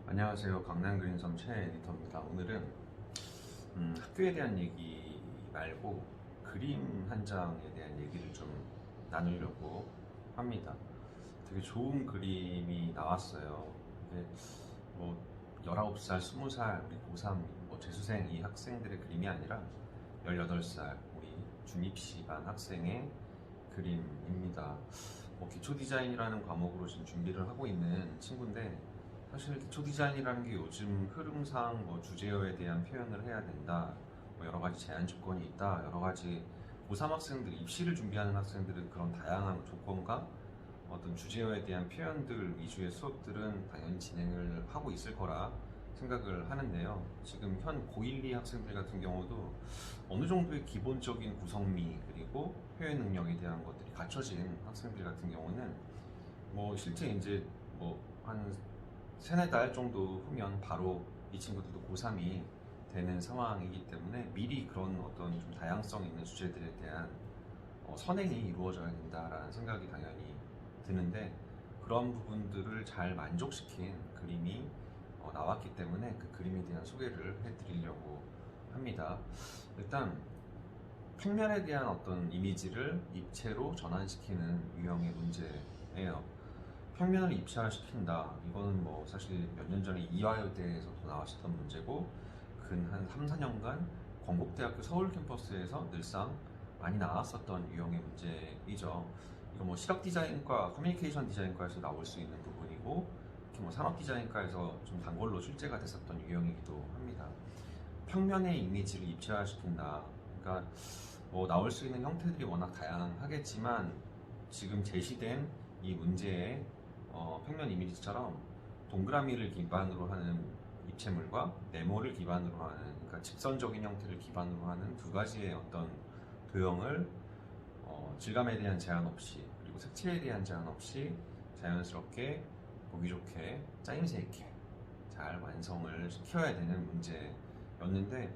안녕하세요. 강남그린섬 최 에디터입니다. 오늘은 학교에 대한 얘기 말고 그림 한 장에 대한 얘기를 좀 나누려고 합니다. 되게 좋은 그림이 나왔어요. 이게 뭐 19살, 20살 우리 고3 재수생 이 학생들의 그림이 아니라 18살 우리 중입시반 학생의 그림입니다. 기초 디자인이라는 과목으로 지금 준비를 하고 있는 친구인데, 사실 기초 디자인이라는 게 요즘 흐름상 주제어에 대한 표현을 해야 된다, 여러 가지 제한 조건이 있다, 여러 가지 고3 학생들, 입시를 준비하는 학생들은 그런 다양한 조건과 어떤 주제어에 대한 표현들 위주의 수업들은 당연히 진행을 하고 있을 거라 생각을 하는데요. 지금 현 고1, 2 학생들 같은 경우도 어느 정도의 기본적인 구성미 그리고 표현 능력에 대한 것들이 갖춰진 학생들 같은 경우는 실제 이제 한 세네 달 정도 후면 바로 이 친구들도 고3이 되는 상황이기 때문에 미리 그런 어떤 좀 다양성 있는 주제들에 대한 선행이 이루어져야 된다라는 생각이 당연히 드는데, 그런 부분들을 잘 만족시킨 그림이 나왔기 때문에 그 그림에 대한 소개를 해드리려고 합니다. 일단 평면에 대한 어떤 이미지를 입체로 전환시키는 유형의 문제예요. 평면을 입체화시킨다. 이거는 사실 몇 년 전에 이화여대에서도 나왔었던 문제고, 근 한 3, 4년간 건국대학교 서울 캠퍼스에서 늘상 많이 나왔었던 유형의 문제이죠. 이거 시각 디자인과 커뮤니케이션 디자인과에서 나올 수 있는 부분이고, 특히 산업 디자인과에서 좀 단골로 출제가 됐었던 유형이기도 합니다. 평면의 이미지를 입체화시킨다. 그러니까 나올 수 있는 형태들이 워낙 다양하겠지만, 지금 제시된 이 문제의 평면 이미지처럼 동그라미를 기반으로 하는 입체물과 네모를 기반으로 하는, 그러니까 직선적인 형태를 기반으로 하는 두 가지의 어떤 도형을 질감에 대한 제한 없이, 그리고 색채에 대한 제한 없이 자연스럽게 보기 좋게 짜임새 있게 잘 완성을 시켜야 되는 문제였는데,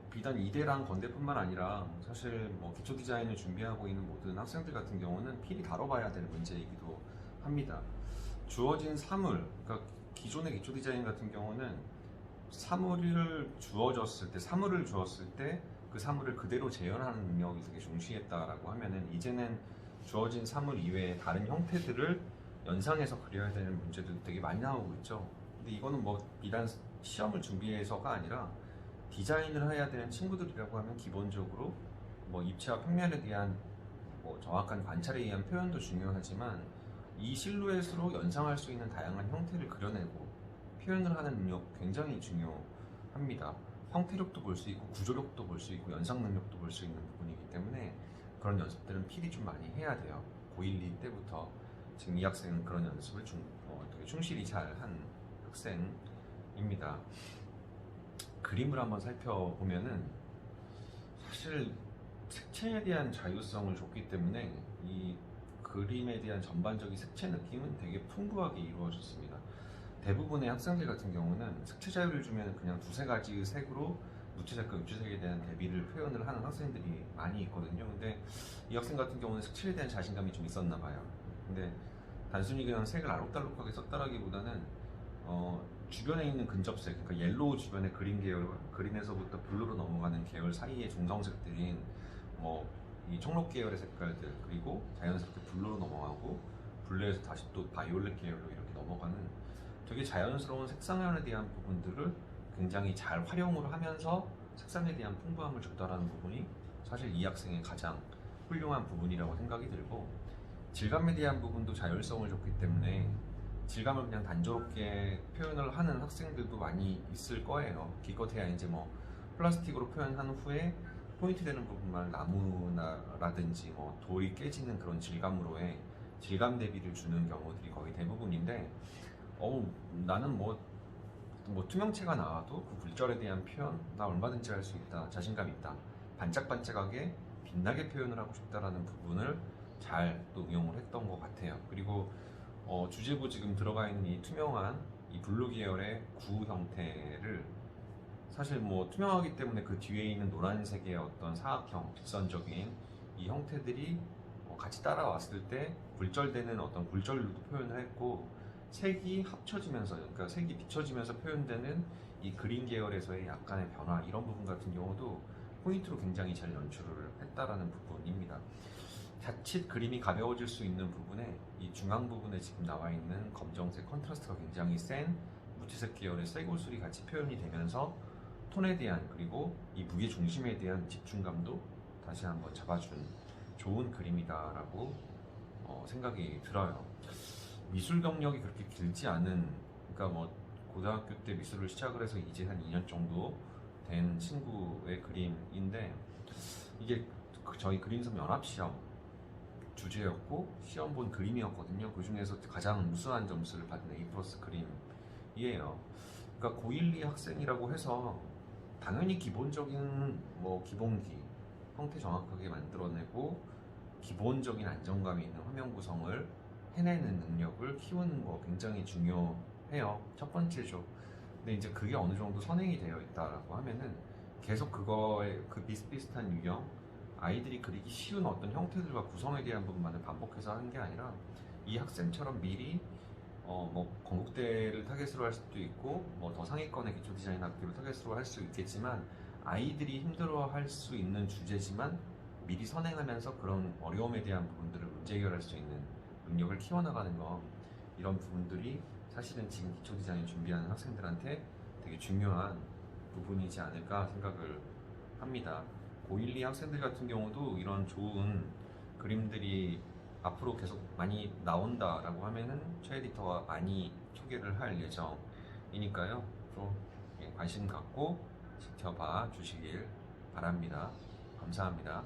비단 이대랑 건대뿐만 아니라 사실 기초 디자인을 준비하고 있는 모든 학생들 같은 경우는 필히 다뤄봐야 될 문제이기도 합니다. 주어진 사물, 그러니까 기존의 기초 디자인 같은 경우는 사물을 주었을 때 그 사물을 그대로 재현하는 능력이 되게 중시했다라고 하면은, 이제는 주어진 사물 이외에 다른 형태들을 연상해서 그려야 되는 문제도 되게 많이 나오고 있죠. 근데 이거는 비단 시험을 준비해서가 아니라 디자인을 해야 되는 친구들이라고 하면 기본적으로 입체와 평면에 대한 정확한 관찰에 의한 표현도 중요하지만, 이 실루엣으로 연상할 수 있는 다양한 형태를 그려내고 표현을 하는 능력 굉장히 중요합니다. 형태력도 볼 수 있고 구조력도 볼 수 있고 연상 능력도 볼 수 있는 부분이기 때문에 그런 연습들은 필히 좀 많이 해야 돼요. 고1, 2 때부터. 지금 이 학생은 그런 연습을 되게 충실히 잘 한 학생입니다. 그림을 한번 살펴보면은 사실 색채에 대한 자유성을 줬기 때문에 이 그림에 대한 전반적인 색채 느낌은 되게 풍부하게 이루어졌습니다. 대부분의 학생들 같은 경우는 색채 자유를 주면 그냥 두세 가지의 색으로 무채색과 유채색에 대한 대비를 표현을 하는 학생들이 많이 있거든요. 근데 이 학생 같은 경우는 색채에 대한 자신감이 좀 있었나 봐요. 근데 단순히 그냥 색을 알록달록하게 썼다라기보다는 주변에 있는 근접색, 그러니까 옐로우 주변의 그린 계열과 그린에서부터 블루로 넘어가는 계열 사이의 중성색들인 이 청록 계열의 색깔들, 그리고 자연스럽게 블루로 넘어가고 블루에서 다시 또 바이올렛 계열로 이렇게 넘어가는 되게 자연스러운 색상연에 대한 부분들을 굉장히 잘 활용을 하면서 색상에 대한 풍부함을 줬다라는 부분이 사실 이 학생의 가장 훌륭한 부분이라고 생각이 들고, 질감에 대한 부분도 자율성을 줬기 때문에 질감을 그냥 단조롭게 표현을 하는 학생들도 많이 있을 거예요. 기껏해야 이제 플라스틱으로 표현한 후에 포인트 되는 부분만 나무라든지 돌이 깨지는 그런 질감으로의 질감 대비를 주는 경우들이 거의 대부분인데, 나는 투명체가 나와도 그 굴절에 대한 표현 나 얼마든지 할 수 있다, 자신감 있다, 반짝반짝하게 빛나게 표현을 하고 싶다라는 부분을 잘 또 응용을 했던 것 같아요. 그리고 주제부 지금 들어가 있는 이 투명한 이 블루 계열의 구 형태를 사실 투명하기 때문에 그 뒤에 있는 노란색의 어떤 사각형, 직선적인 이 형태들이 같이 따라왔을 때 굴절되는 어떤 굴절로도 표현을 했고, 색이 합쳐지면서, 그러니까 색이 비춰지면서 표현되는 이 그린 계열에서의 약간의 변화, 이런 부분 같은 경우도 포인트로 굉장히 잘 연출을 했다라는 부분입니다. 자칫 그림이 가벼워질 수 있는 부분에 이 중앙 부분에 지금 나와 있는 검정색 컨트라스트가 굉장히 센 무채색 계열의 쇠고슬이 같이 표현이 되면서 톤에 대한, 그리고 이 무게 중심에 대한 집중감도 다시 한번 잡아준 좋은 그림이다라고 생각이 들어요. 미술 경력이 그렇게 길지 않은, 그러니까 뭐 고등학교 때 미술을 시작을 해서 이제 한 2년 정도 된 친구의 그림인데, 이게 저희 그림섬 연합시험 주제였고 시험 본 그림이었거든요. 그 중에서 가장 우수한 점수를 받은 A 플러스 그림이에요. 그러니까 고1, 2 학생이라고 해서 당연히 기본적인 뭐 기본기, 형태 정확하게 만들어내고 기본적인 안정감이 있는 화면 구성을 해내는 능력을 키우는 거 굉장히 중요해요. 첫 번째죠. 근데 이제 그게 어느 정도 선행이 되어 있다라고 하면은 계속 그거에 그 비슷비슷한 유형, 아이들이 그리기 쉬운 어떤 형태들과 구성에 대한 부분만을 반복해서 하는 게 아니라 이 학생처럼 미리 뭐 건국대를 타겟으로 할 수도 있고 뭐 더 상위권의 기초 디자인 학교를 타겟으로 할 수 있겠지만, 아이들이 힘들어할 수 있는 주제지만 미리 선행하면서 그런 어려움에 대한 부분들을 문제 해결할 수 있는 능력을 키워나가는 거, 이런 부분들이 사실은 지금 기초 디자인 준비하는 학생들한테 되게 중요한 부분이지 않을까 생각을 합니다. 고1, 2 학생들 같은 경우도 이런 좋은 그림들이 앞으로 계속 많이 나온다라고 하면은 최 에디터가 많이 소개를 할 예정이니까요. 또 관심 갖고 지켜봐 주시길 바랍니다. 감사합니다.